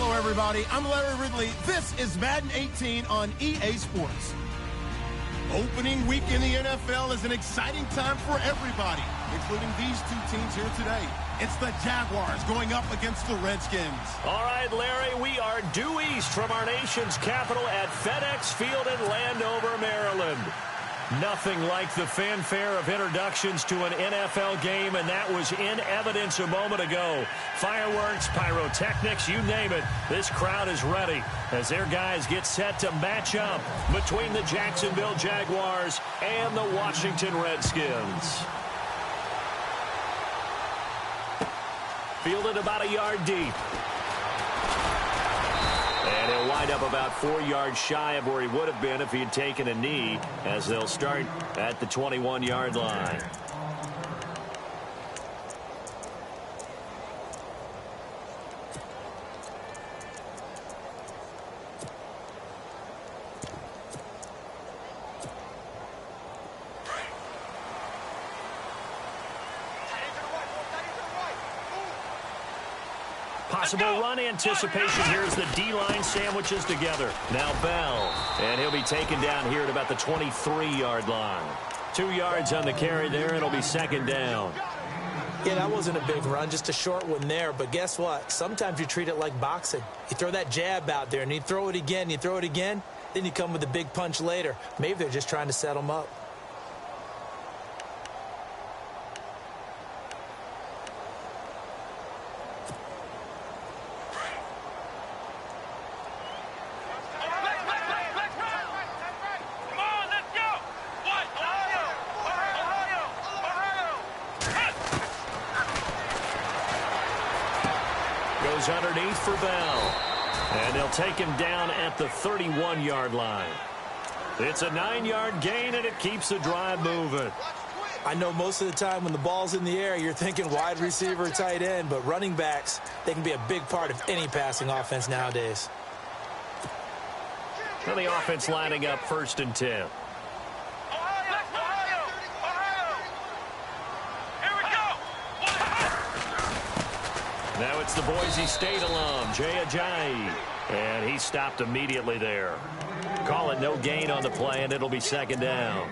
Hello, everybody. I'm Larry Ridley. This is Madden 18 on EA Sports. Opening week in the NFL is an exciting time for everybody, including these two teams here today. It's the Jaguars going up against the Redskins. All right, Larry, we are due east from our nation's capital at FedEx Field in Landover, Maryland. Nothing like the fanfare of introductions to an NFL game, and that was in evidence a moment ago. Fireworks, pyrotechnics, you name it. This crowd is ready as their guys get set to match up between the Jacksonville Jaguars and the Washington Redskins. Fielded about a yard deep. And he'll wind up about 4 yards shy of where he would have been if he had taken a knee, as they'll start at the 21-yard line. Possible run anticipation here as the D-line sandwiches together. Now Bell, and he'll be taken down here at about the 23-yard line. 2 yards on the carry there, and it'll be second down. Yeah, that wasn't a big run, just a short one there. But guess what? Sometimes you treat it like boxing. You throw that jab out there, and you throw it again, then you come with a big punch later. Maybe they're just trying to set them up. Underneath for Bell, and they'll take him down at the 31-yard line. It's a 9-yard gain, and it keeps the drive moving. I know most of the time when the ball's in the air, you're thinking wide receiver, tight end, but running backs, they can be a big part of any passing offense nowadays. And the offense lining up 1st and 10. Now it's the Boise State alum, Jay Ajayi, and he stopped immediately there. Call it no gain on the play, and it'll be second down.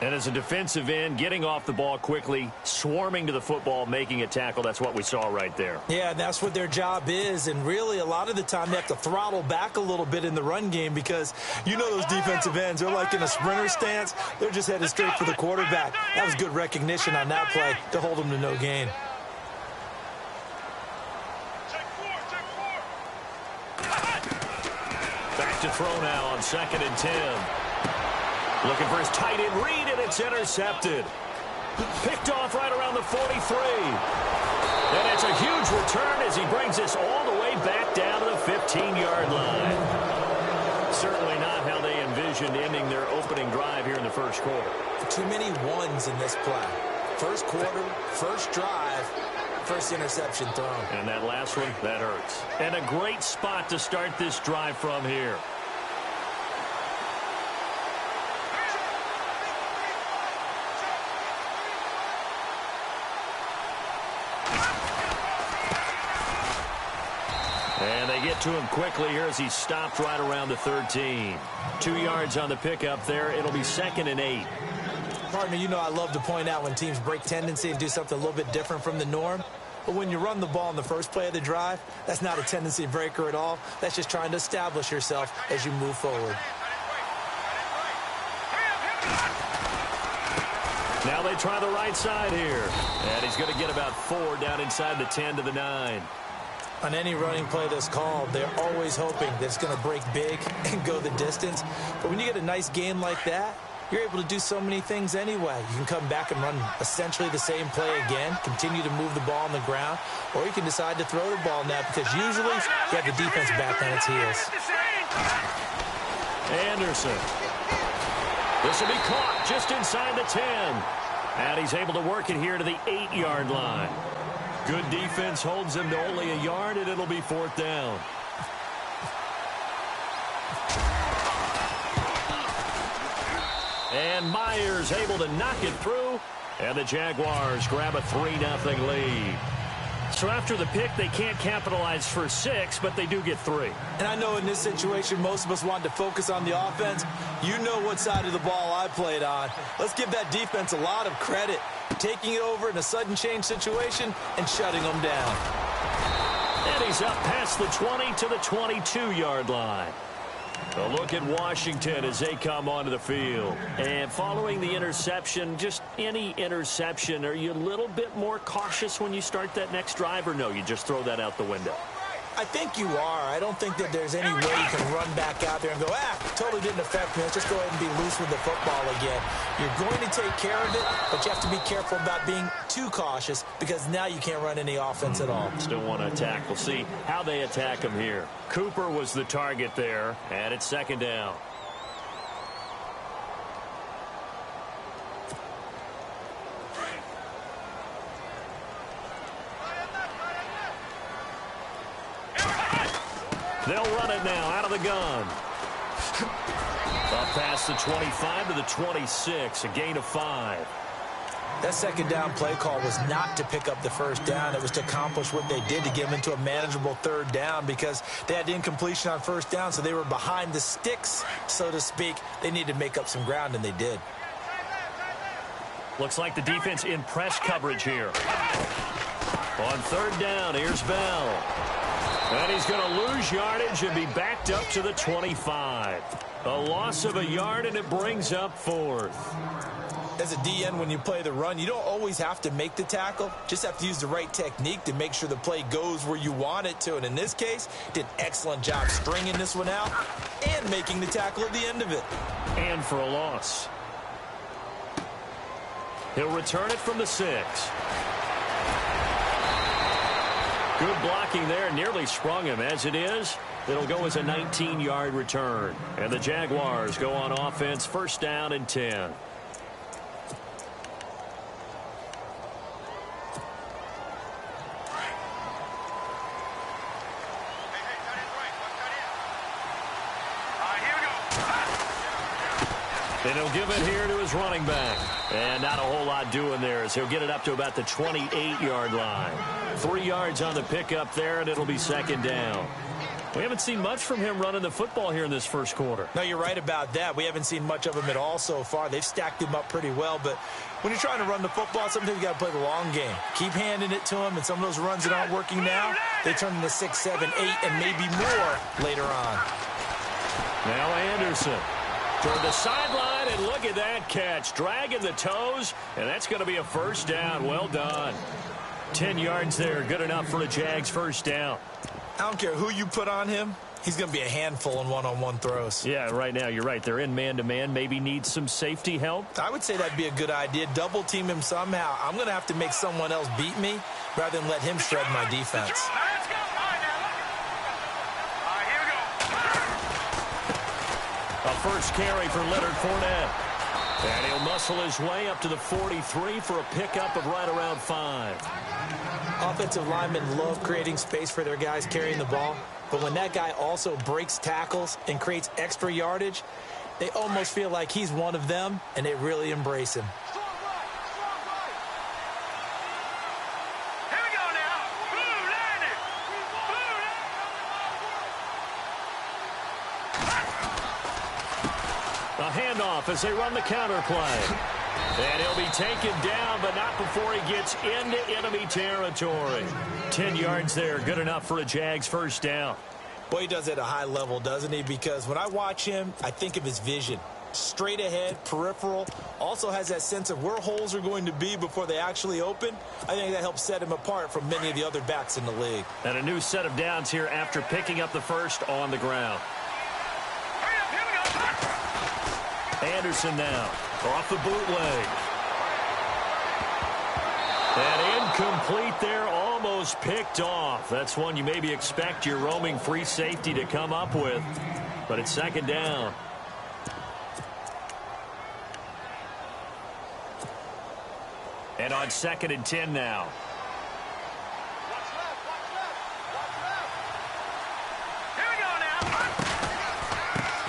And as a defensive end, getting off the ball quickly, swarming to the football, making a tackle, that's what we saw right there. Yeah, that's what their job is, and really a lot of the time they have to throttle back a little bit in the run game because you know those defensive ends, they're like in a sprinter stance. They're just headed straight for the quarterback. That was good recognition on that play to hold them to no gain. Back to throw now on 2nd and 10. Looking for his tight end read, and it's intercepted. Picked off right around the 43. And it's a huge return as he brings this all the way back down to the 15-yard line. Certainly not how they envisioned ending their opening drive here in the first quarter. Too many ones in this play. First quarter, first drive, first interception thrown. And that last one, that hurts. And a great spot to start this drive from here. And they get to him quickly here as he stopped right around the 13. 2 yards on the pickup there. It'll be 2nd and 8. Partner, you know I love to point out when teams break tendency and do something a little bit different from the norm. But when you run the ball in the first play of the drive, that's not a tendency breaker at all. That's just trying to establish yourself as you move forward. Now they try the right side here. And he's going to get about 4 down inside the 10 to the 9. On any running play that's called, they're always hoping that it's going to break big and go the distance. But when you get a nice game like that, you're able to do so many things anyway. You can come back and run essentially the same play again, continue to move the ball on the ground, or you can decide to throw the ball now because usually you have the defense back on its heels. Anderson. This will be caught just inside the 10. And he's able to work it here to the 8-yard line. Good defense holds him to only a yard, and it'll be 4th down. And Myers able to knock it through, and the Jaguars grab a 3-0 lead. So after the pick, they can't capitalize for 6, but they do get 3. And I know in this situation, most of us wanted to focus on the offense. You know what side of the ball I played on. Let's give that defense a lot of credit, taking it over in a sudden change situation and shutting them down. And he's up past the 20 to the 22-yard line. A look at Washington as they come onto the field. And following the interception, just any interception, are you a little bit more cautious when you start that next drive, or no, you just throw that out the window? I think you are. I don't think that there's any way you can run back out there and go, totally didn't affect me. Let's just go ahead and be loose with the football again. You're going to take care of it, but you have to be careful about being too cautious because now you can't run any offense at all. Still want to attack. We'll see how they attack him here. Cooper was the target there, and it's second down. They'll run it now out of the gun. Up past the 25 to the 26, a gain of 5. That second down play call was not to pick up the first down. It was to accomplish what they did to get them into a manageable third down because they had incompletion on first down, so they were behind the sticks, so to speak. They needed to make up some ground, and they did. Looks like the defense in press coverage here. On third down, here's Bell. And he's going to lose yardage and be backed up to the 25. A loss of a yard, and it brings up 4th. As a DN, when you play the run, you don't always have to make the tackle. Just have to use the right technique to make sure the play goes where you want it to. And in this case, did an excellent job stringing this one out and making the tackle at the end of it. And for a loss. He'll return it from the 6. Good blocking there, nearly sprung him. As it is, it'll go as a 19-yard return. And the Jaguars go on offense, first down and 10. And he'll give it here to his running back. And not a whole lot doing there as he'll get it up to about the 28-yard line. 3 yards on the pickup there, and it'll be second down. We haven't seen much from him running the football here in this first quarter. No, you're right about that. We haven't seen much of him at all so far. They've stacked him up pretty well, but when you're trying to run the football, sometimes you got to play the long game. Keep handing it to him, and some of those runs that aren't working now, they turn into 6, 7, 8, and maybe more later on. Now Anderson toward the sideline, and look at that catch. Dragging the toes, and that's going to be a first down. Well done. 10 yards there, good enough for a Jags first down. I don't care who you put on him. He's going to be a handful in one-on-one throws. Yeah, right now, you're right. They're in man-to-man. Maybe needs some safety help. I would say that'd be a good idea. Double team him somehow. I'm going to have to make someone else beat me rather than let him shred my defense. A first carry for Leonard Fournette. And he'll muscle his way up to the 43 for a pickup of right around 5. Offensive linemen love creating space for their guys carrying the ball. But when that guy also breaks tackles and creates extra yardage, they almost feel like he's one of them, and they really embrace him. A handoff as they run the counter play. And he'll be taken down, but not before he gets into enemy territory. 10 yards there, good enough for a Jags first down. Boy, he does it at a high level, doesn't he? Because when I watch him, I think of his vision. Straight ahead, peripheral, also has that sense of where holes are going to be before they actually open. I think that helps set him apart from many of the other backs in the league. And a new set of downs here after picking up the first on the ground. Anderson now off the bootleg. And incomplete there, almost picked off. That's one you maybe expect your roaming free safety to come up with. But it's second down. And on 2nd and 10 now.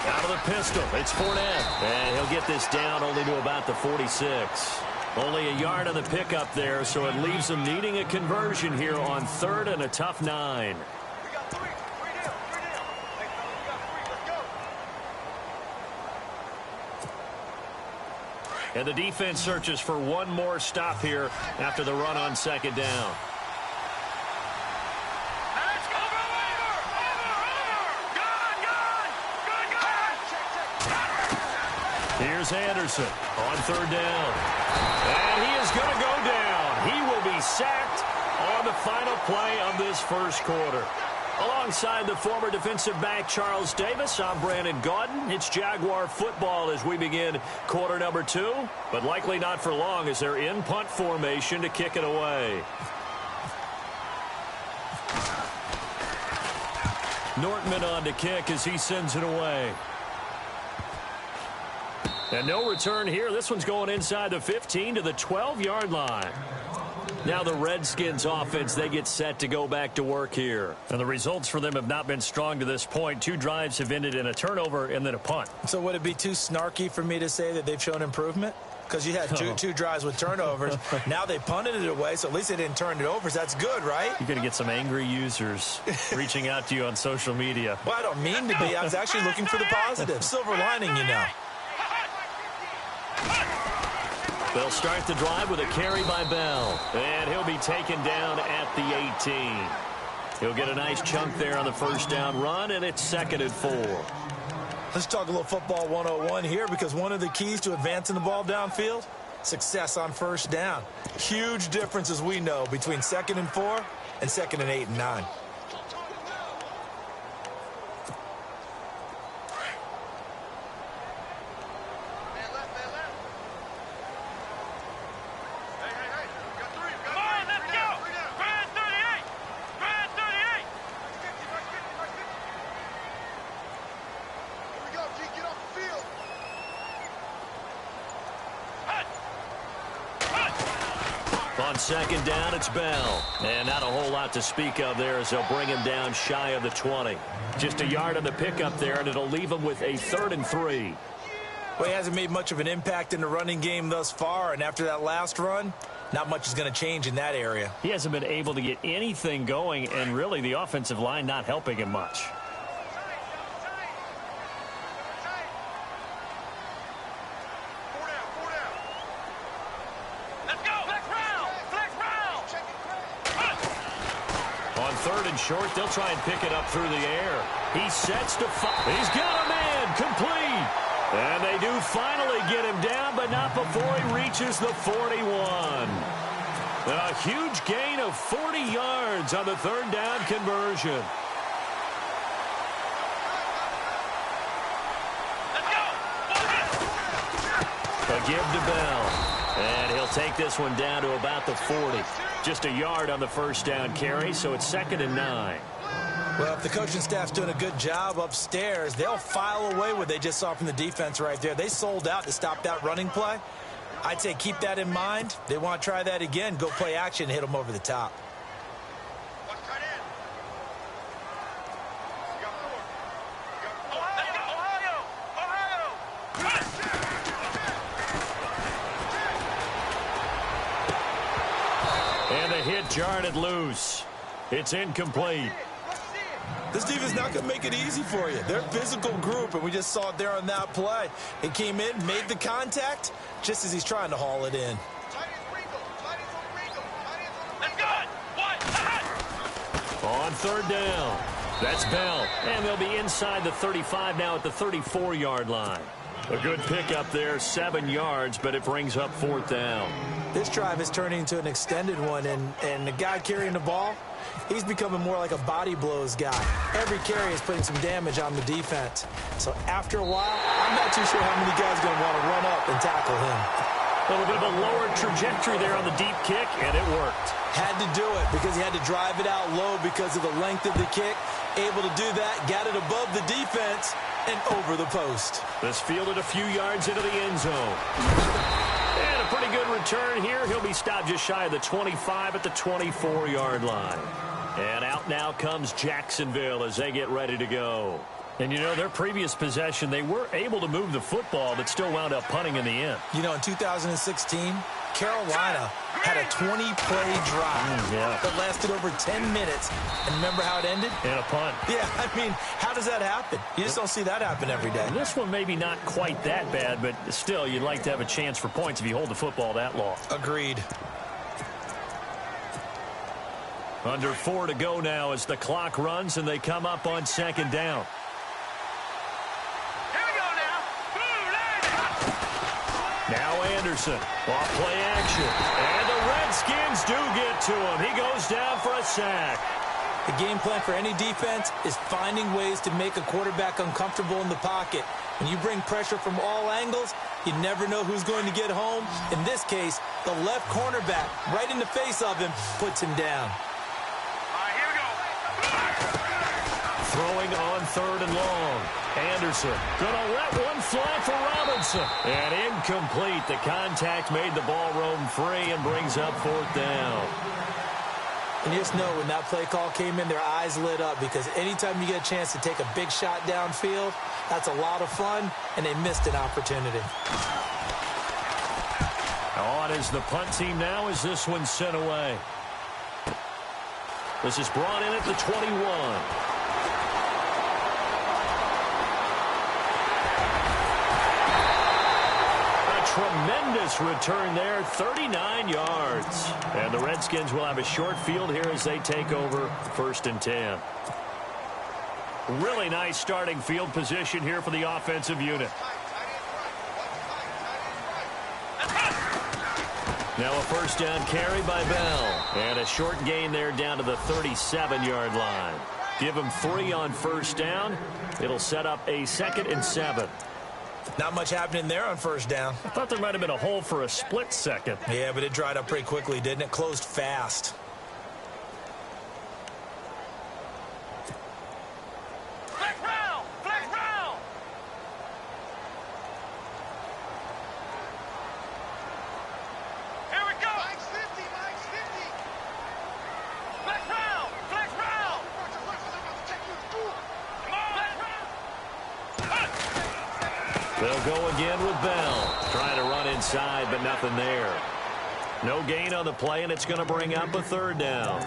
Out of the pistol, it's Fournette. And he'll get this down only to about the 46. Only a yard on the pickup there, so it leaves them needing a conversion here on 3rd and a tough 9. And the defense searches for one more stop here after the run on 2nd down. Here's Anderson on 3rd down. And he is going to go down. He will be sacked on the final play of this first quarter. Alongside the former defensive back Charles Davis, I'm Brandon Gaudin. It's Jaguar football as we begin quarter number 2, but likely not for long as they're in punt formation to kick it away. Nortman on to kick as he sends it away. And no return here. This one's going inside the 15 to the 12-yard line. Now the Redskins offense, they get set to go back to work here. And the results for them have not been strong to this point. 2 drives have ended in a turnover and then a punt. So would it be too snarky for me to say that they've shown improvement? Because you had two drives with turnovers. Now they punted it away, so at least they didn't turn it over. So that's good, right? You're going to get some angry users reaching out to you on social media. Well, I don't mean to be. I was actually looking for the positive. Silver lining, you know. They'll start the drive with a carry by Bell. And he'll be taken down at the 18. He'll get a nice chunk there on the first down run, and it's 2nd and 4. Let's talk a little football 101 here, because one of the keys to advancing the ball downfield, success on first down. Huge difference, as we know, between 2nd and 4 and 2nd and 8 and 9. On 2nd down, it's Bell. And not a whole lot to speak of there as they'll bring him down shy of the 20. Just a yard on the pickup there, and it'll leave him with a 3rd and 3. Well, he hasn't made much of an impact in the running game thus far, and after that last run, not much is going to change in that area. He hasn't been able to get anything going, and really the offensive line not helping him much. Short, they'll try and pick it up through the air. He sets to fire. He's got a man complete. And they do finally get him down, but not before he reaches the 41. A huge gain of 40 yards on the 3rd down conversion. A give to Bell. And he'll take this one down to about the 40. Just a yard on the first down carry, so it's 2nd and 9. Well, if the coaching staff's doing a good job upstairs, they'll file away what they just saw from the defense right there. They sold out to stop that running play. I'd say keep that in mind. They want to try that again. Go play action, hit them over the top. Jarred it loose. It's incomplete. This defense is not going to make it easy for you. They're a physical group, and we just saw it there on that play. It came in, made the contact, just as he's trying to haul it in. On 3rd down, that's Bell. And they'll be inside the 35 now at the 34-yard line. A good pickup there, 7 yards, but it brings up 4th down. This drive is turning into an extended one, and the guy carrying the ball, he's becoming more like a body blows guy. Every carry is putting some damage on the defense. So after a while, I'm not too sure how many guys are going to want to run up and tackle him. A little bit of a lower trajectory there on the deep kick, and it worked. Had to do it because he had to drive it out low because of the length of the kick. Able to do that, got it above the defense and over the post. This fielded a few yards into the end zone. And a pretty good return here. He'll be stopped just shy of the 25 at the 24-yard line. And out now comes Jacksonville as they get ready to go. And, you know, their previous possession, they were able to move the football, but still wound up punting in the end. You know, in 2016, Carolina had a 20-play drive that lasted over 10 minutes. And remember how it ended? And a punt. Yeah, I mean, how does that happen? You just don't see that happen every day. And this one maybe not quite that bad, but still, you'd like to have a chance for points if you hold the football that long. Agreed. Under 4 to go now as the clock runs and they come up on second down. Now Anderson, off play action, and the Redskins do get to him. He goes down for a sack. The game plan for any defense is finding ways to make a quarterback uncomfortable in the pocket. When you bring pressure from all angles, you never know who's going to get home. In this case, the left cornerback, right in the face of him, puts him down. Throwing on 3rd and long. Anderson gonna let one fly for Robinson. And incomplete. The contact made the ball roam free and brings up 4th down. And you just know when that play call came in, their eyes lit up because anytime you get a chance to take a big shot downfield, that's a lot of fun, and they missed an opportunity. On is the punt team now as this one's sent away. This is brought in at the 21. Tremendous return there, 39 yards. And the Redskins will have a short field here as they take over 1st and 10. Really nice starting field position here for the offensive unit. Now a 1st down carry by Bell. And a short gain there down to the 37-yard line. Give him 3 on 1st down. It'll set up a 2nd and 7. Not much happening there on 1st down. I thought there might have been a hole for a split second. Yeah, but it dried up pretty quickly, didn't it? Closed fast. Flex round! Flex round! Here we go! Mike's 50, Mike's 50! Flex round! Flex round! Come on! Flex round! They'll go again with Bell. Trying to run inside, but nothing there. No gain on the play, and it's going to bring up a 3rd down.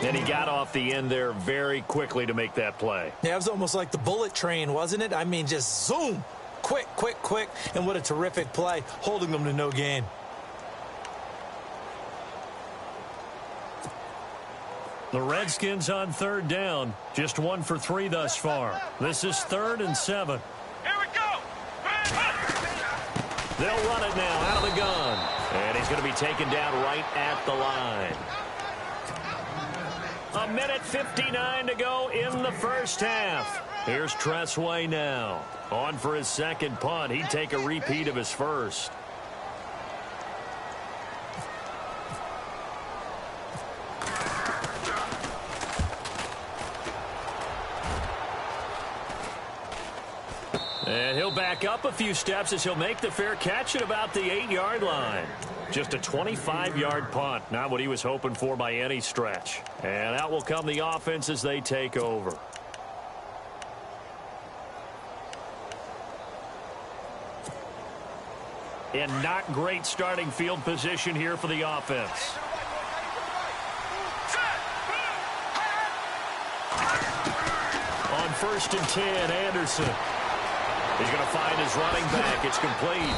And he got off the end there very quickly to make that play. Yeah, it was almost like the bullet train, wasn't it? I mean, just zoom. Quick, quick, quick. And what a terrific play, holding them to no gain. The Redskins on 3rd down. Just 1 for 3 thus far. This is 3rd and 7. Here we go! They'll run it now out of the gun. And he's going to be taken down right at the line. 1:59 to go in the 1st half. Here's Tressway now. On for his 2nd punt. He'd take a repeat of his 1st. And he'll back up a few steps as he'll make the fair catch at about the 8-yard line. Just a 25-yard punt, not what he was hoping for by any stretch. And out will come the offense as they take over. And not great starting field position here for the offense. On 1st and 10, Anderson. He's going to find his running back. It's complete.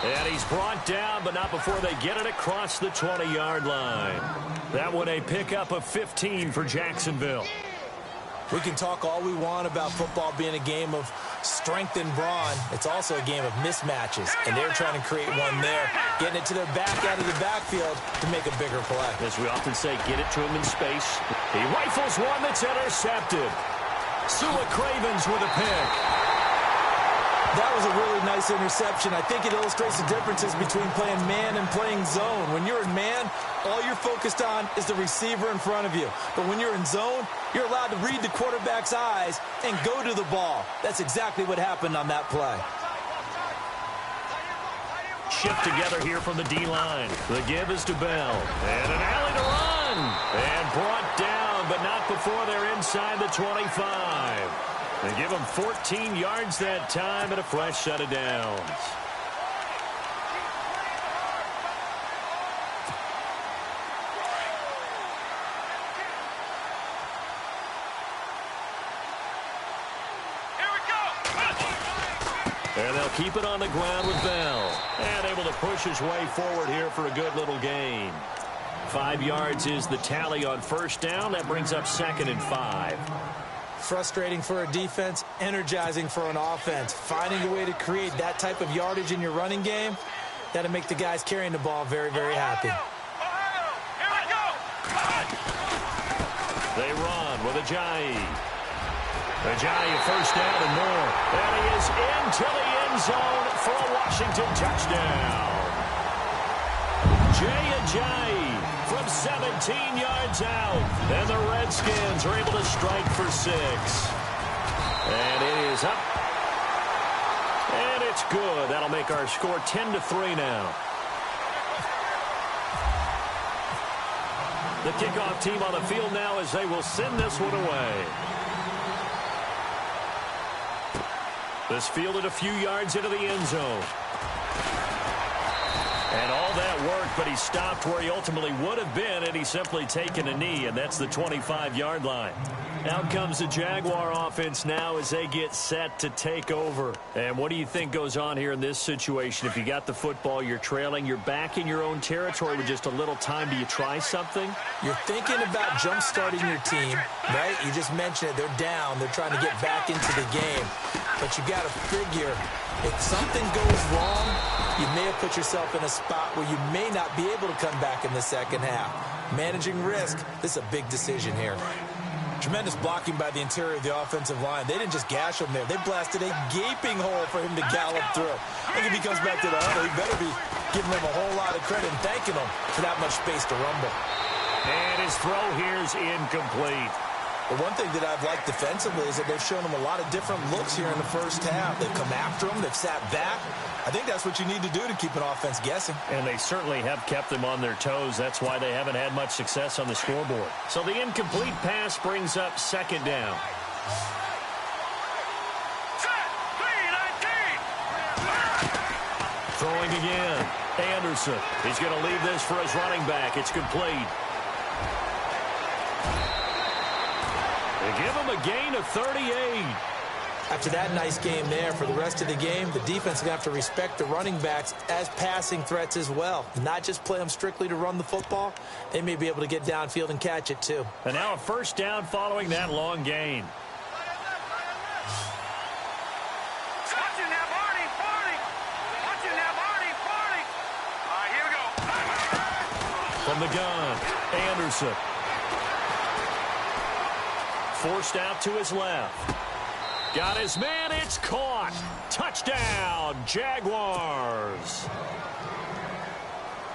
And he's brought down, but not before they get it across the 20-yard line. That one a pickup of 15 for Jacksonville. We can talk all we want about football being a game of strength and brawn. It's also a game of mismatches, and they're trying to create one there, getting it to their back out of the backfield to make a bigger play. As we often say, get it to him in space. He rifles one that's intercepted. Sua Cravens with a pick. That was a really nice interception. I think it illustrates the differences between playing man and playing zone. When you're in man, all you're focused on is the receiver in front of you. But when you're in zone, you're allowed to read the quarterback's eyes and go to the ball. That's exactly what happened on that play. Shift together here from the D-line. The give is to Bell. And an alley to run. And brought down, but not before they're inside the 25. They give him 14 yards that time and a fresh set of downs. And they'll keep it on the ground with Bell. And able to push his way forward here for a good little gain. 5 yards is the tally on first down. That brings up 2nd and 5. Frustrating for a defense, energizing for an offense. Finding a way to create that type of yardage in your running game, that'll make the guys carrying the ball very, very happy. They run with Ajayi. Ajayi first down and more. And he is into the end zone for a Washington touchdown. Jay Ajayi from 17 yards out. And the Redskins are able to strike for 6. And it is up. And it's good. That'll make our score 10-3 now. The kickoff team on the field now as they will send this one away. This fielded a few yards into the end zone. And all that worked, but he stopped where he ultimately would have been had he simply taken a knee, and that's the 25-yard line. Out comes the Jaguar offense now as they get set to take over. And what do you think goes on here in this situation? If you got the football, you're trailing, you're back in your own territory with just a little time. Do you try something? You're thinking about jump-starting your team, right? You just mentioned it. They're down. They're trying to get back into the game. But you got to figure, if something goes wrong, you may have put yourself in a spot where you may not be able to come back in the second half. Managing risk, this is a big decision here. Tremendous blocking by the interior of the offensive line. They didn't just gash him there. They blasted a gaping hole for him to gallop through. I think if he comes back to the huddle, he better be giving them a whole lot of credit and thanking them for that much space to rumble. And his throw here is incomplete. The one thing that I've liked defensively is that they've shown him a lot of different looks here in the first half. They've come after him. They've sat back. I think that's what you need to do to keep an offense guessing. And they certainly have kept them on their toes. That's why they haven't had much success on the scoreboard. So the incomplete pass brings up 2nd down. Throwing again. Anderson. He's going to leave this for his running back. It's complete. They give him a gain of 38. After that nice game there, for the rest of the game, the defense is going to have to respect the running backs as passing threats as well. Not just play them strictly to run the football. They may be able to get downfield and catch it too. And now a first down following that long gain. From the gun, Anderson. Forced out to his left. Got his man, it's caught. Touchdown, Jaguars.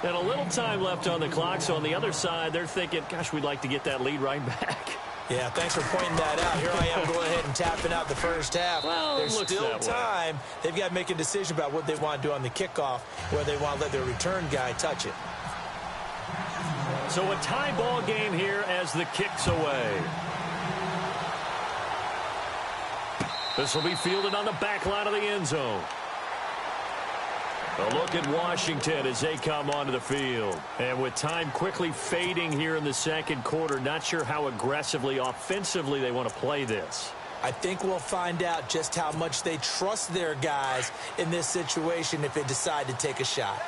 And a little time left on the clock, so on the other side, they're thinking, gosh, we'd like to get that lead right back. Yeah, thanks for pointing that out. Here I am going ahead and tapping out the first half. Well, there's still time. They've got to make a decision about what they want to do on the kickoff, whether they want to let their return guy touch it. So a tie ball game here as the kick's away. This will be fielded on the back line of the end zone. A look at Washington as they come onto the field. And with time quickly fading here in the second quarter, not sure how aggressively, offensively they want to play this. I think we'll find out just how much they trust their guys in this situation if they decide to take a shot.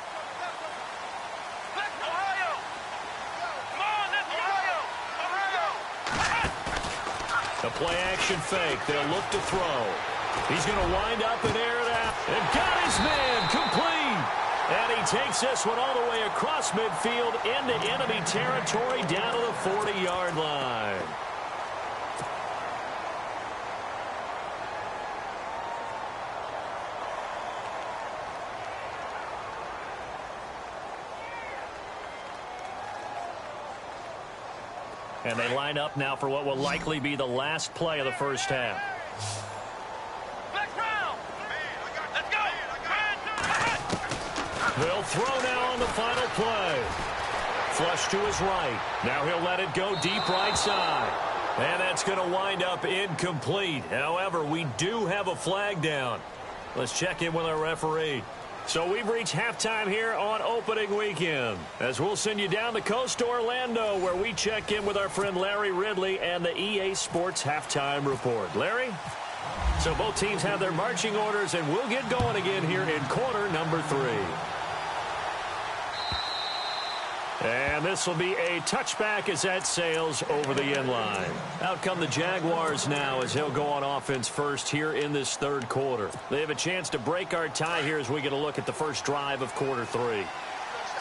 A play-action fake. They'll look to throw. He's going to wind up and air it out. And got his man complete. And he takes this one all the way across midfield into enemy territory down to the 40-yard line. And they line up now for what will likely be the last play of the first half. They'll throw now on the final play. Flush to his right. Now he'll let it go deep right side. And that's going to wind up incomplete. However, we do have a flag down. Let's check in with our referee. So we've reached halftime here on opening weekend, as we'll send you down the coast to Orlando, where we check in with our friend Larry Ridley and the EA Sports Halftime Report. Larry? So both teams have their marching orders, and we'll get going again here in quarter number 3. And this will be a touchback as that sails over the end line. Out come the Jaguars now as they'll go on offense first here in this third quarter. They have a chance to break our tie here as we get a look at the first drive of quarter 3.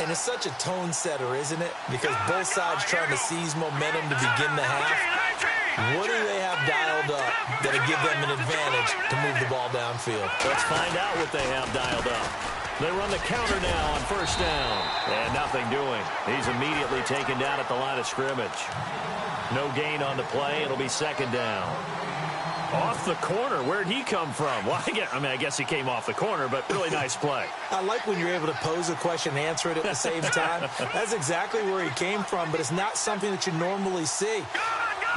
And it's such a tone setter, isn't it? Because both sides trying to seize momentum to begin the half. What do they have dialed up that'll give them an advantage to move the ball downfield? Let's find out what they have dialed up. They run the counter now on first down. And nothing doing. He's immediately taken down at the line of scrimmage. No gain on the play. It'll be second down. Off the corner. Where'd he come from? Well, I guess he came off the corner, but really nice play. I like when you're able to pose a question and answer it at the same time. That's exactly where he came from, but it's not something that you normally see.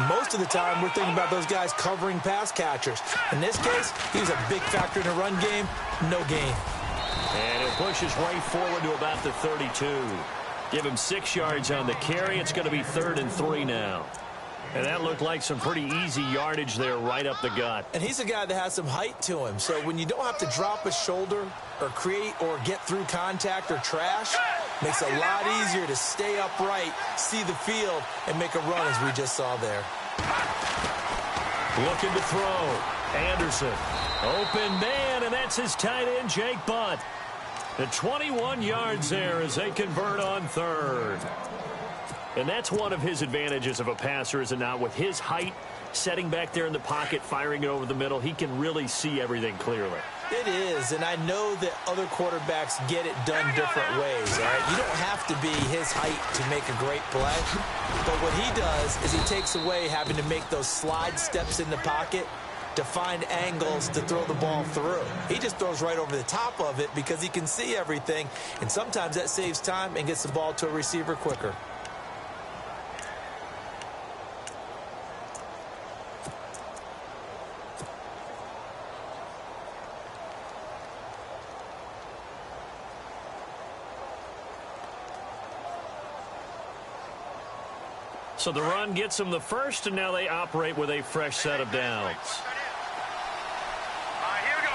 Most of the time, we're thinking about those guys covering pass catchers. In this case, he was a big factor in the run game. No gain. And he'll push his way forward to about the 32. Give him 6 yards on the carry. It's going to be 3rd and 3 now. And that looked like some pretty easy yardage there right up the gut. And he's a guy that has some height to him. So when you don't have to drop a shoulder or create or get through contact or trash, makes it a lot easier to stay upright, see the field, and make a run as we just saw there. Looking to throw. Anderson. Open man, and that's his tight end, Jake Butt. The 21 yards there as they convert on 3rd. And that's one of his advantages of a passer, is it not? With his height, setting back there in the pocket, firing it over the middle, he can really see everything clearly. It is, and I know that other quarterbacks get it done different ways, all right? You don't have to be his height to make a great play. But what he does is he takes away having to make those slide steps in the pocket to find angles to throw the ball through. He just throws right over the top of it because he can see everything, and sometimes that saves time and gets the ball to a receiver quicker. So the run gets them the first, and now they operate with a fresh set of downs. Here we go.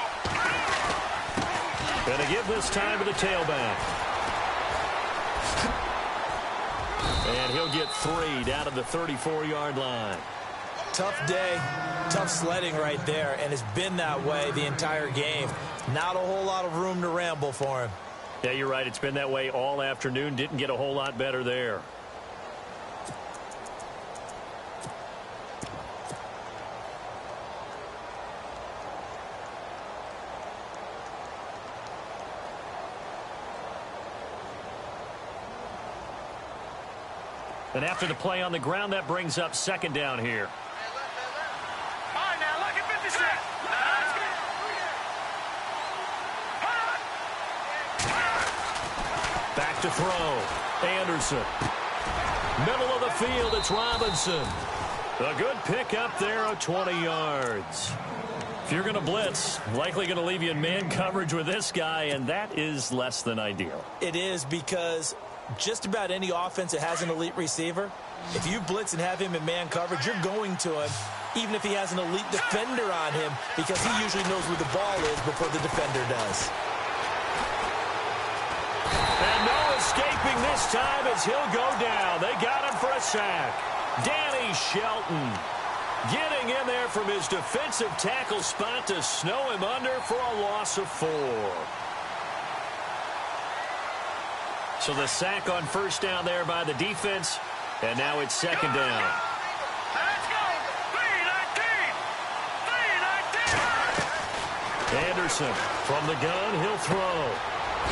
Going to give this time to the tailback. And he'll get 3 down to the 34-yard line. Tough day, tough sledding right there, and it's been that way the entire game. Not a whole lot of room to ramble for him. Yeah, you're right. It's been that way all afternoon. Didn't get a whole lot better there. And after the play on the ground, that brings up second down here. All right, now, look at 50 cents. Back to throw. Anderson. Middle of the field, it's Robinson. A good pick up there of 20 yards. If you're going to blitz, likely going to leave you in man coverage with this guy, and that is less than ideal. It is, because just about any offense that has an elite receiver, if you blitz and have him in man coverage, you're going to him, even if he has an elite defender on him, because he usually knows where the ball is before the defender does. And no escaping this time as he'll go down. They got him for a sack. Danny Shelton getting in there from his defensive tackle spot to snow him under for a loss of 4. So the sack on first down there by the defense, and now it's second down. Let's go. 3-19. Anderson from the gun, he'll throw.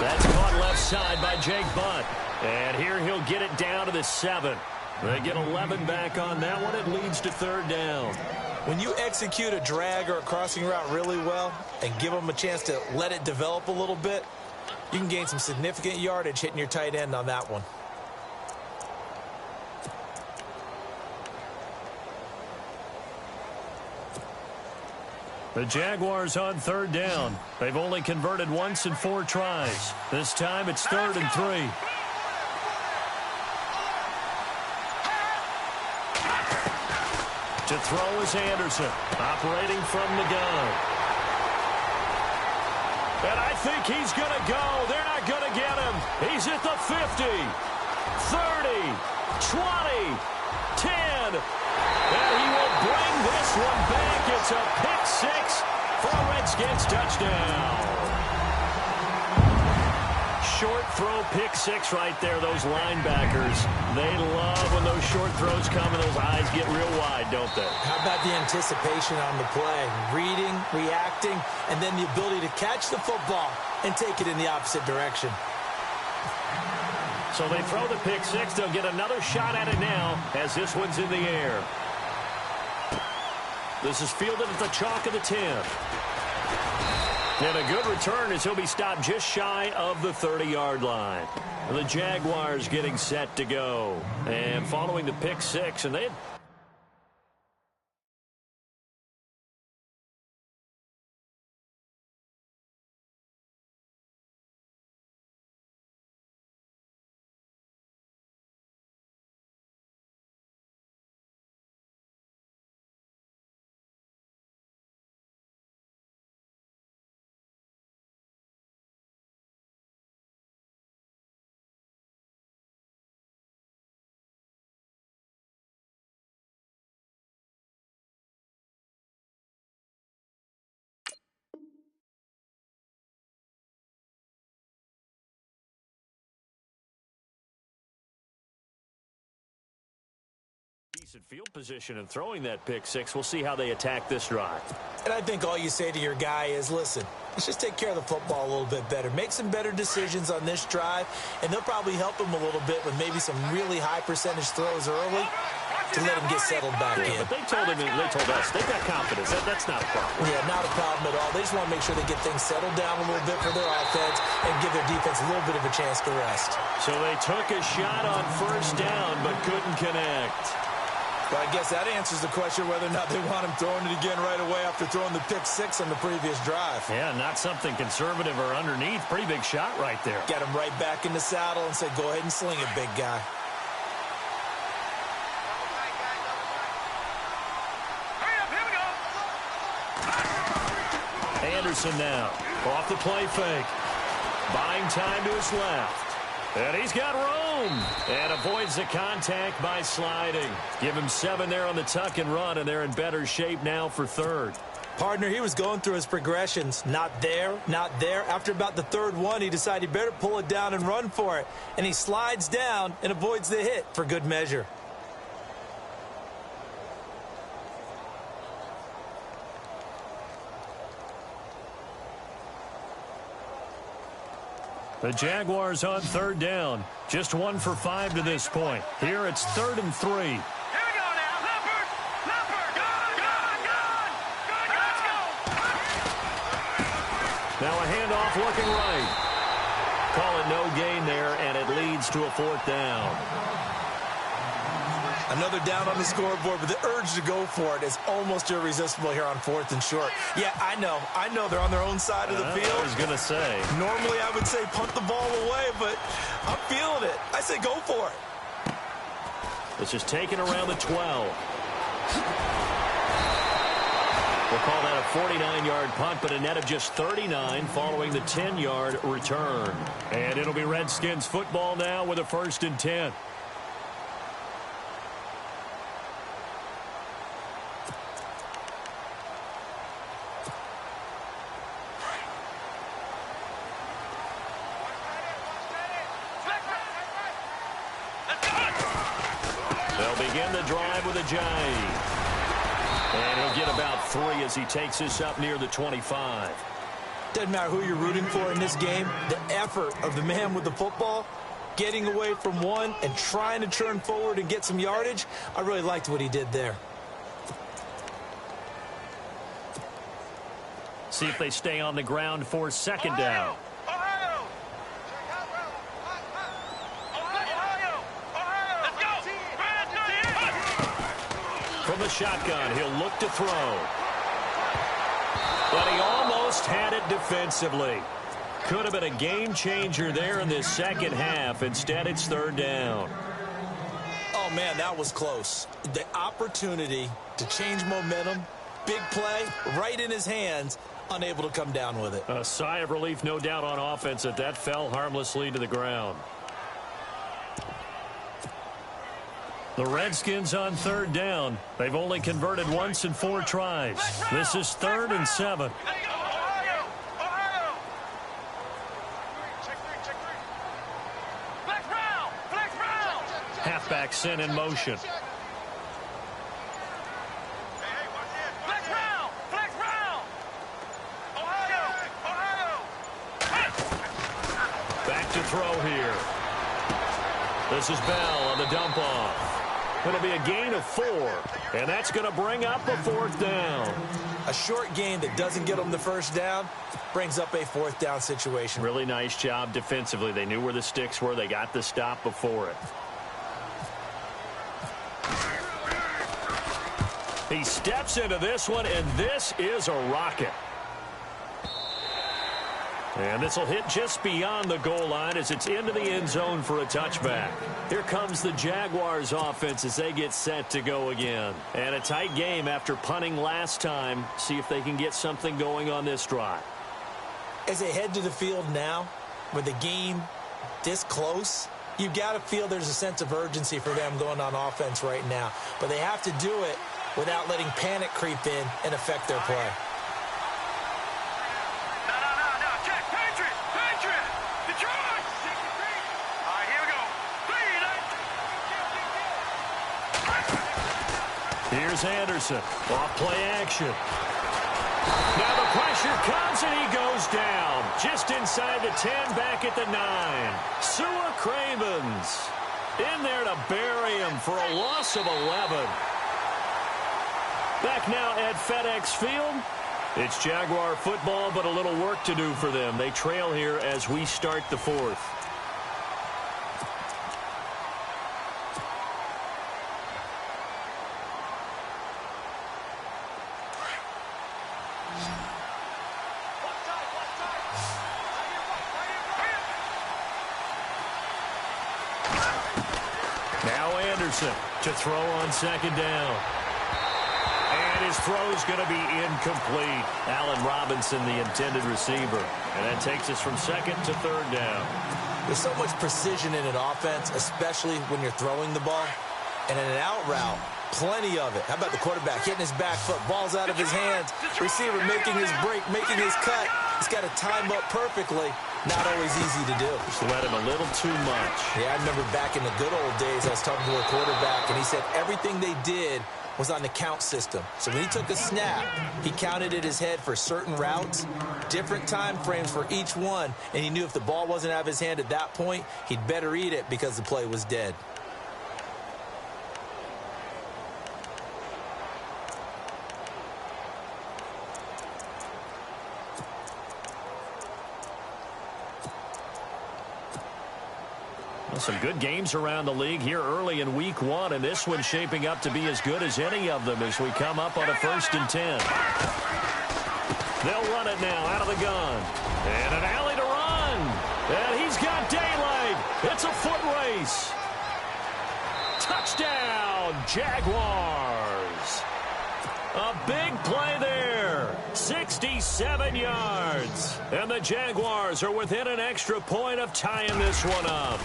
That's caught left side by Jake Butt. And here he'll get it down to the 7. They get 11 back on that one. It leads to 3rd down. When you execute a drag or a crossing route really well and give them a chance to let it develop a little bit, you can gain some significant yardage hitting your tight end on that one. The Jaguars on third down. They've only converted once in 4 tries. This time it's 3rd and 3. To throw is Anderson, operating from the gun. And I think he's going to go. They're not going to get him. He's at the 50, 30, 20, 10. And he will bring this one back. It's a pick 6 for a Redskins touchdown. Short throw, pick 6 right there. Those linebackers, they love when those short throws come and those eyes get real wide, don't they? How about the anticipation on the play? Reading, reacting, and then the ability to catch the football and take it in the opposite direction. So they throw the pick 6. They'll get another shot at it now as this one's in the air. This is fielded at the chalk of the 10. And a good return as he'll be stopped just shy of the 30-yard line. The Jaguars getting set to go. And following the pick 6, and they had decent field position and throwing that pick 6. We'll see how they attack this drive. And I think all you say to your guy is, listen, let's just take care of the football a little bit better. Make some better decisions on this drive, and they'll probably help him a little bit with maybe some really high percentage throws early to let him get settled back in. But they told us, they've got confidence. That's not a problem. Yeah, not a problem at all. They just want to make sure they get things settled down a little bit for their offense and give their defense a little bit of a chance to rest. So they took a shot on first down but couldn't connect. Well, I guess that answers the question whether or not they want him throwing it again right away after throwing the pick 6 on the previous drive. Yeah, not something conservative or underneath. Pretty big shot right there. Get him right back in the saddle and say, go ahead and sling it, big guy. Anderson now off the play fake. Buying time to his left. And he's got room. And avoids the contact by sliding. Give him 7 there on the tuck and run, and they're in better shape now for 3rd. Partner, he was going through his progressions. Not there, not there. After about the 3rd one, he decided he better pull it down and run for it. And he slides down and avoids the hit for good measure. The Jaguars on 3rd down. Just 1 for 5 to this point. Here it's 3rd and 3. Here we go now. Leopard. Gun. Let's go. Now a handoff looking right. Call it no gain there, and it leads to a 4th down. Another down on the scoreboard, but the urge to go for it is almost irresistible here on 4th and short. Yeah, I know they're on their own side of the field. I was going to say. Normally I would say punt the ball away, but I'm feeling it. I say go for it. This is taken around the 12. We'll call that a 49-yard punt, but a net of just 39 following the 10-yard return. And it'll be Redskins football now with a 1st and 10. Begin the drive with a J. And he'll get about 3 as he takes this up near the 25. Doesn't matter who you're rooting for in this game. The effort of the man with the football, getting away from one and trying to turn forward and get some yardage, I really liked what he did there. See if they stay on the ground for 2nd down. From the shotgun, he'll look to throw. But he almost had it defensively. Could have been a game changer there in this second half. Instead, it's third down. Oh, man, that was close. The opportunity to change momentum, big play, right in his hands, unable to come down with it. A sigh of relief, no doubt, on offense that fell harmlessly to the ground. The Redskins on third down. They've only converted once in 4 tries. This is 3rd and 7. Halfback sent in motion. Back to throw here. This is Bell on the dump off. It'll be a gain of 4, and that's going to bring up a 4th down. A short gain that doesn't get them the first down brings up a 4th down situation. Really nice job defensively. They knew where the sticks were. They got the stop before it. He steps into this one, and this is a rocket. And this will hit just beyond the goal line as it's into the end zone for a touchback. Here comes the Jaguars offense as they get set to go again. And a tight game after punting last time. See if they can get something going on this drive. As they head to the field now, with the game this close, you've got to feel there's a sense of urgency for them going on offense right now. But they have to do it without letting panic creep in and affect their play. Here's Anderson. Off play action. Now the pressure comes and he goes down. Just inside the 10, back at the 9. Sua Cravens in there to bury him for a loss of 11. Back now at FedEx Field. It's Jaguar football, but a little work to do for them. They trail here as we start the 4th. Now Anderson to throw on second down. And his throw's going to be incomplete. Allen Robinson, the intended receiver. And that takes us from 2nd to 3rd down. There's so much precision in an offense, especially when you're throwing the ball. And in an out route, plenty of it. How about the quarterback hitting his back foot, ball's out of his hands, receiver making his break, making his cut. He's got to time up perfectly. Not always easy to do. Just let him a little too much. Yeah, I remember back in the good old days, I was talking to a quarterback, and he said everything they did was on the count system. So when he took a snap, he counted in his head for certain routes, different time frames for each one, and he knew if the ball wasn't out of his hand at that point, he'd better eat it because the play was dead. Some good games around the league here early in week 1, and this one's shaping up to be as good as any of them as we come up on a 1st and 10. They'll run it now out of the gun. And an alley to run. And he's got daylight. It's a foot race. Touchdown, Jaguars. A big play there. 67 yards. And the Jaguars are within an extra point of tying this one up.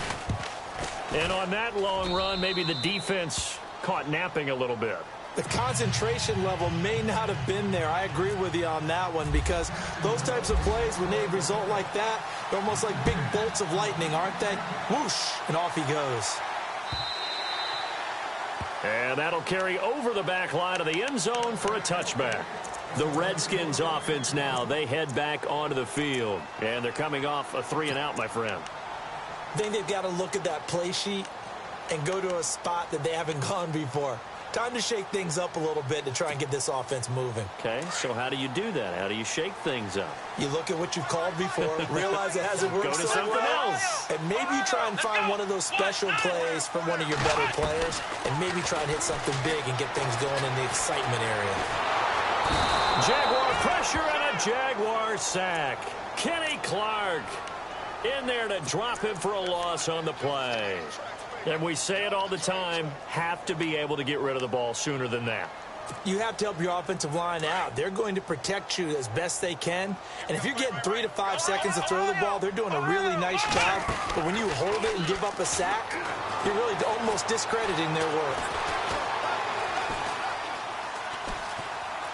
And on that long run, maybe the defense caught napping a little bit. The concentration level may not have been there. I agree with you on that one because those types of plays, when they result like that, they're almost like big bolts of lightning, aren't they? Whoosh, and off he goes. And that'll carry over the back line of the end zone for a touchback. The Redskins offense now, they head back onto the field. And they're coming off a 3-and-out, my friend. I think they've got to look at that play sheet and go to a spot that they haven't gone before. Time to shake things up a little bit to try and get this offense moving. Okay, so how do you do that? How do you shake things up? You look at what you've called before, realize it hasn't worked Go to so something well, else. and maybe you try and find one of those special plays from one of your better players, and maybe try and hit something big and get things going in the excitement area. Jaguar pressure pressure and a Jaguar sack. Kenny Clark in there to drop him for a loss on the play. And we say it all the time, have to be able to get rid of the ball sooner than that. You have to help your offensive line out. They're going to protect you as best they can. And if you're getting 3 to 5 seconds to throw the ball, they're doing a really nice job. But when you hold it and give up a sack, you're really almost discrediting their work.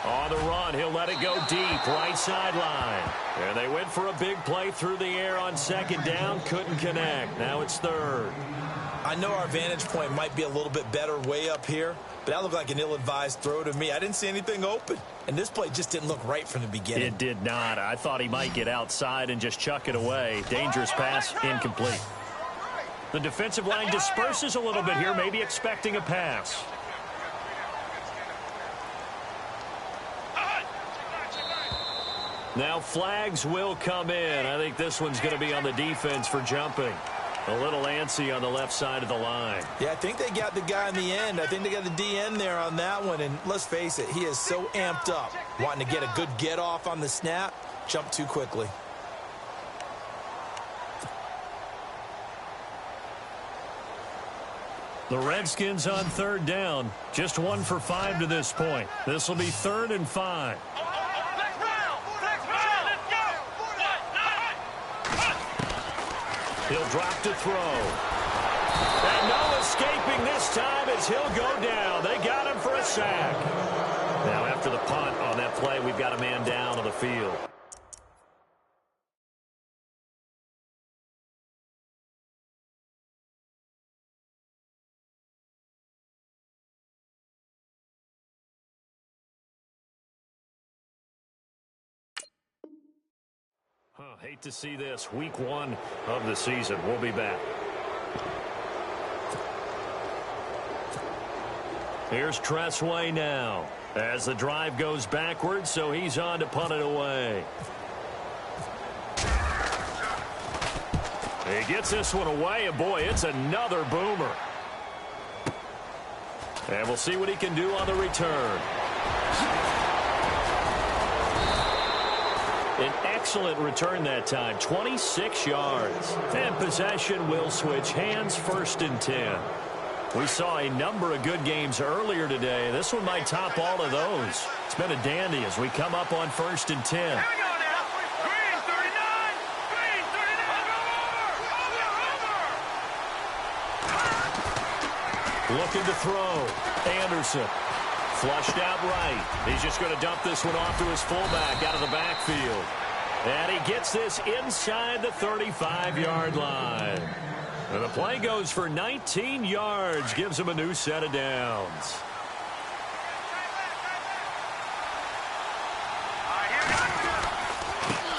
On the run, he'll let it go deep, right sideline. And they went for a big play through the air on second down, couldn't connect. Now it's third. I know our vantage point might be a little bit better way up here, but that looked like an ill-advised throw to me. I didn't see anything open, and this play just didn't look right from the beginning. It did not. I thought he might get outside and just chuck it away. Dangerous pass, incomplete. The defensive line disperses a little bit here, maybe expecting a pass. Now flags will come in. I think this one's going to be on the defense for jumping. A little antsy on the left side of the line. Yeah, I think they got the guy in the end. I think they got the DN there on that one. And let's face it, he is so amped up, wanting to get a good get off on the snap, jump too quickly. The Redskins on third down. Just 1 for 5 to this point. This will be 3rd and 5. He'll drop to throw. And no escaping this time as he'll go down. They got him for a sack. Now after the punt on that play, we've got a man down on the field. Hate to see this. Week 1 of the season. We'll be back. Here's Tressway now as the drive goes backwards, so he's on to punt it away. He gets this one away, and boy, it's another boomer. And we'll see what he can do on the return. An excellent return that time, 26 yards. And possession will switch hands, 1st and 10. We saw a number of good games earlier today. This one might top all of those. It's been a dandy as we come up on 1st and 10. Here we go now. Green 39. Green 39. Over. Looking to throw. Anderson. Flushed out right. He's just going to dump this one off to his fullback out of the backfield. And he gets this inside the 35-yard line. And the play goes for 19 yards. Gives him a new set of downs.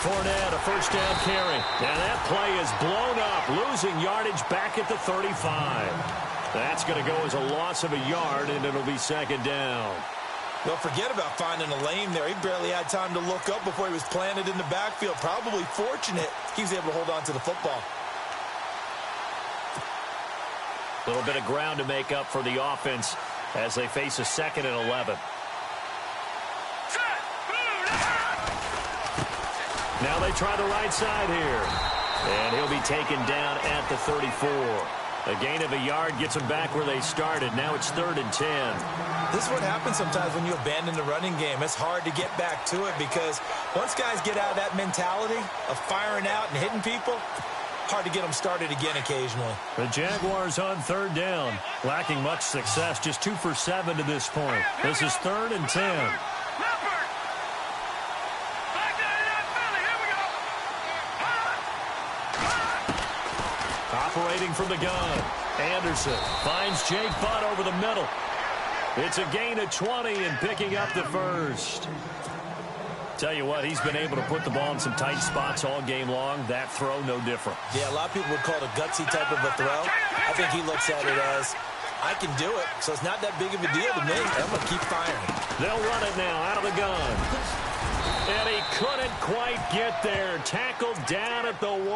Fournette, a 1st down carry. And that play is blown up. Losing yardage back at the 35. That's going to go as a loss of a yard, and it'll be 2nd down. Well, forget about finding a lane there. He barely had time to look up before he was planted in the backfield. Probably fortunate he was able to hold on to the football. A little bit of ground to make up for the offense as they face a 2nd and 11. Now they try the right side here. And he'll be taken down at the 34. A gain of a yard gets them back where they started. Now it's 3rd and 10. This is what happens sometimes when you abandon the running game. It's hard to get back to it because once guys get out of that mentality of firing out and hitting people, hard to get them started again occasionally. The Jaguars on 3rd down. Lacking much success. Just 2 for 7 to this point. This is 3rd and 10. Operating from the gun. Anderson finds Jake Butt over the middle. It's a gain of 20 and picking up the 1st. Tell you what, he's been able to put the ball in some tight spots all game long. That throw, no different. Yeah, a lot of people would call it a gutsy type of a throw. I think he looks at it as, I can do it, so it's not that big of a deal to me. I'm going to keep firing. They'll run it now out of the gun. And he couldn't quite get there. Tackled down at the 1.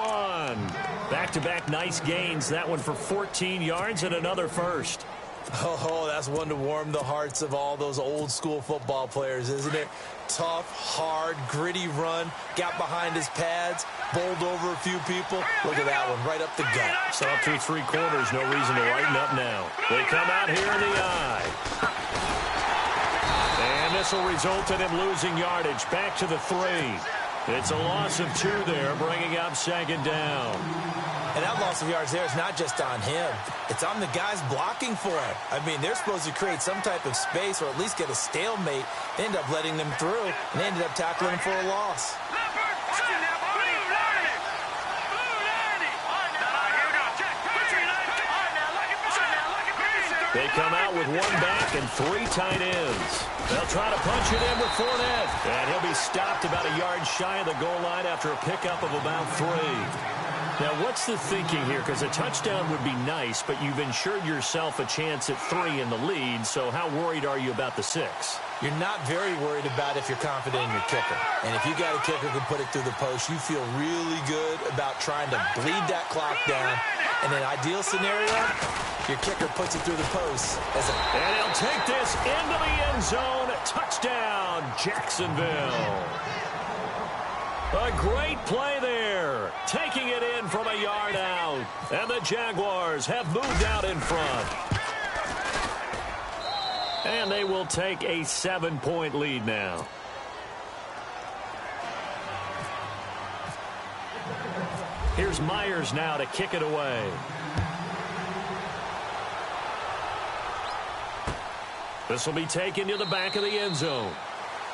Back-to-back nice gains. That one for 14 yards and another 1st. Oh, that's one to warm the hearts of all those old-school football players, isn't it? Tough, hard, gritty run, got behind his pads, bowled over a few people. Look at that one, right up the gut. So up through 3 quarters, no reason to lighten up now. They come out here in the eye. And this will result in him losing yardage. Back to the 3. It's a loss of 2 there, bringing up 2nd down. And that loss of yards there is not just on him. It's on the guys blocking for it. I mean, they're supposed to create some type of space or at least get a stalemate. They end up letting them through, and they ended up tackling him for a loss. They come out with 1 back and 3 tight ends. They'll try to punch it in with Fournette. And he'll be stopped about a yard shy of the goal line after a pickup of about 3. Now, what's the thinking here? Because a touchdown would be nice, but you've ensured yourself a chance at 3 in the lead, so how worried are you about the 6? You're not very worried about if you're confident in your kicker. And if you got a kicker who can put it through the post, you feel really good about trying to bleed that clock down. In an ideal scenario, your kicker puts it through the post. And he'll take this into the end zone. Touchdown, Jacksonville. A great play there. Taking it in from a yard out. And the Jaguars have moved out in front. And they will take a 7-point lead now. Here's Myers now to kick it away. This will be taken to the back of the end zone.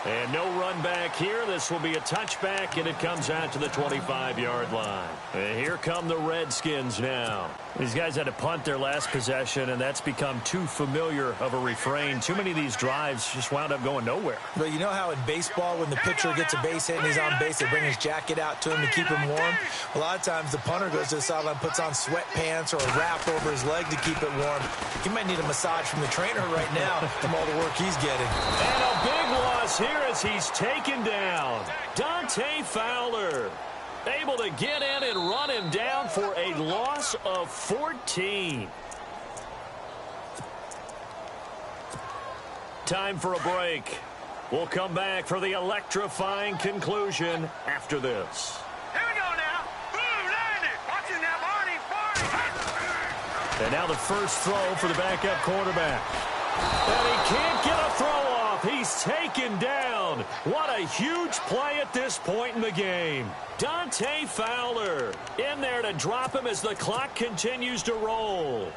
And no run back here. This will be a touchback, and it comes out to the 25-yard line. And here come the Redskins now. These guys had to punt their last possession, and that's become too familiar of a refrain. Too many of these drives just wound up going nowhere. But you know how in baseball, when the pitcher gets a base hit and he's on base, they bring his jacket out to him to keep him warm? A lot of times the punter goes to the sideline, puts on sweatpants or a wrap over his leg to keep it warm. He might need a massage from the trainer right now from all the work he's getting. And a big loss here as he's taken down. Dante Fowler able to get in and run him down for a loss of 14. Time for a break. We'll come back for the electrifying conclusion after this. Here we go now. Boom, landed. Watching that Barney. And now the first throw for the backup quarterback. And he can't get a throw off. He's taken down. What a huge play at this point in the game. Dante Fowler in there to drop him as the clock continues to roll.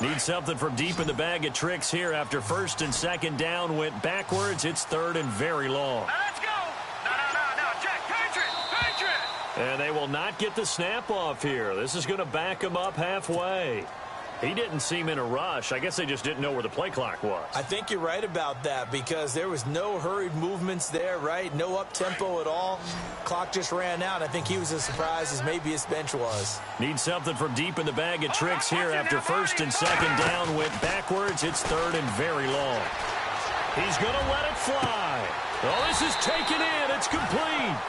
Need something from deep in the bag of tricks here after 1st and 2nd down went backwards. It's 3rd and very long. Now let's go. No. Check. Patriot. And they will not get the snap off here. This is going to back him up halfway. He didn't seem in a rush. I guess they just didn't know where the play clock was. I think you're right about that because there was no hurried movements there, right? No up-tempo at all. Clock just ran out. I think he was as surprised as maybe his bench was. Need something from deep in the bag of tricks here after 1st and 2nd down went backwards. It's 3rd and very long. He's going to let it fly. Oh, this is taken in. It's complete.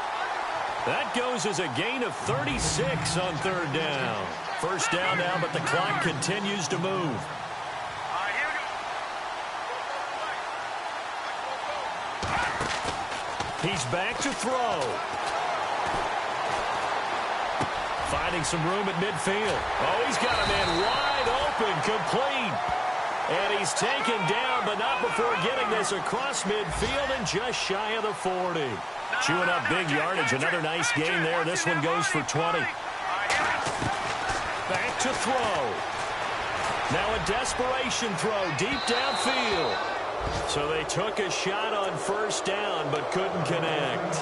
That goes as a gain of 36 on 3rd down. 1st down now, but the clock continues to move. He's back to throw. Finding some room at midfield. Oh, he's got a man wide open, complete. And he's taken down, but not before getting this across midfield and just shy of the 40. Chewing up big yardage. Another nice gain there. This one goes for 20. Back to throw. Now a desperation throw deep downfield. So they took a shot on 1st down but couldn't connect.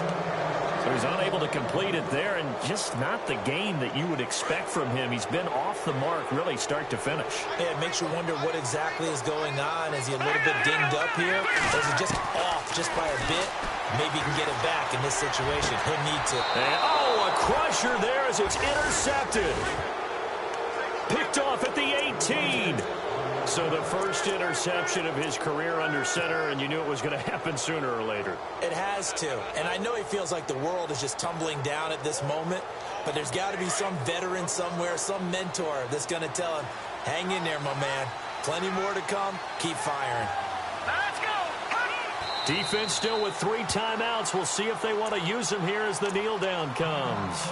So he's unable to complete it there, and just not the game that you would expect from him. He's been off the mark really start to finish. Yeah, it makes you wonder what exactly is going on. Is he a little bit dinged up here? Or is he just off just by a bit? Maybe he can get it back in this situation. He'll need to. And, oh, a crusher there as it's intercepted. Picked off at the 18. So the first interception of his career under center, and you knew it was going to happen sooner or later. It has to. And I know he feels like the world is just tumbling down at this moment, but there's got to be some veteran somewhere, some mentor that's going to tell him, hang in there, my man. Plenty more to come. Keep firing. Let's go. Defense still with 3 timeouts. We'll see if they want to use them here as the kneel down comes.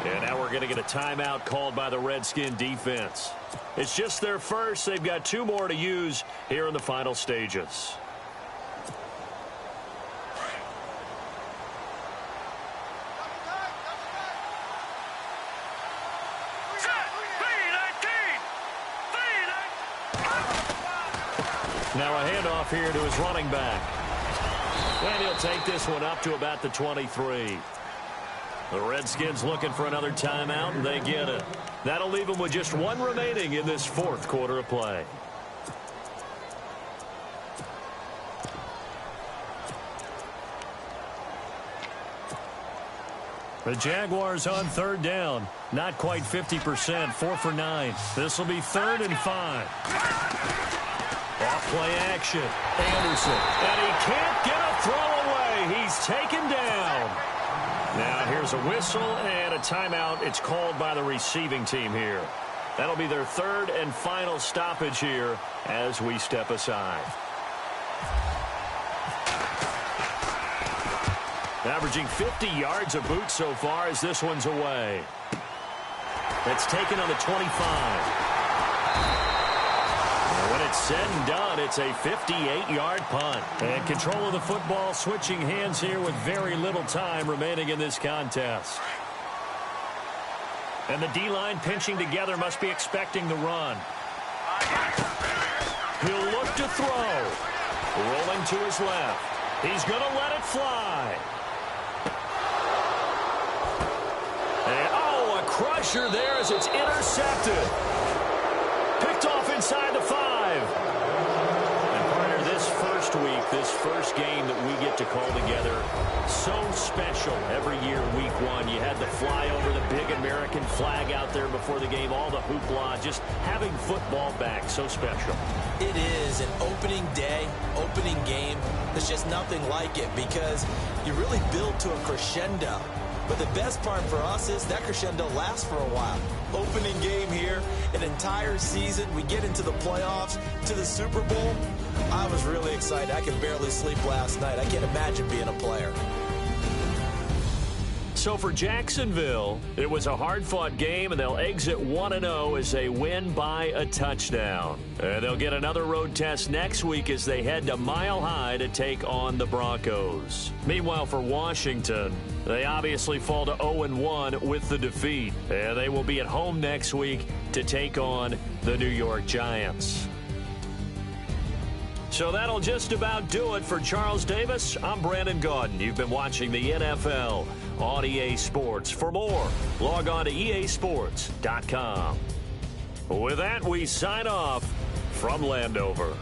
And now we're going to get a timeout called by the Redskin defense. It's just their first. They've got 2 more to use here in the final stages. Now a handoff here to his running back. And he'll take this one up to about the 23. The Redskins looking for another timeout, and they get it. That'll leave them with just 1 remaining in this 4th quarter of play. The Jaguars on 3rd down. Not quite 50%, 4 for 9. This will be 3rd and 5. Off play action. Anderson. And he can't get a throw away. He's taken down. Now here's a whistle and a timeout. It's called by the receiving team here. That'll be their 3rd and final stoppage here as we step aside. Averaging 50 yards a boot so far as this one's away. That's taken on the 25. When it's said and done, it's a 58-yard punt. And control of the football switching hands here with very little time remaining in this contest. And the D-line pinching together must be expecting the run. He'll look to throw. Rolling to his left. He's going to let it fly. And, oh, a crusher there as it's intercepted. Picked off inside the 5. And partner, this first week, this first game that we get to call together, so special every year, week 1. You had the fly over the big American flag out there before the game, all the hoopla, just having football back, so special. It is an opening day, opening game. There's just nothing like it because you really build to a crescendo. But the best part for us is that crescendo lasts for a while. Opening game here, an entire season. We get into the playoffs, to the Super Bowl. I was really excited. I could barely sleep last night. I can't imagine being a player. So for Jacksonville, it was a hard-fought game, and they'll exit 1-0 as they win by a touchdown. And they'll get another road test next week as they head to Mile High to take on the Broncos. Meanwhile, for Washington, they obviously fall to 0-1 with the defeat. And they will be at home next week to take on the New York Giants. So that'll just about do it for Charles Davis. I'm Brandon Gaudin. You've been watching the NFL on EA Sports. For more, log on to easports.com. With that, we sign off from Landover.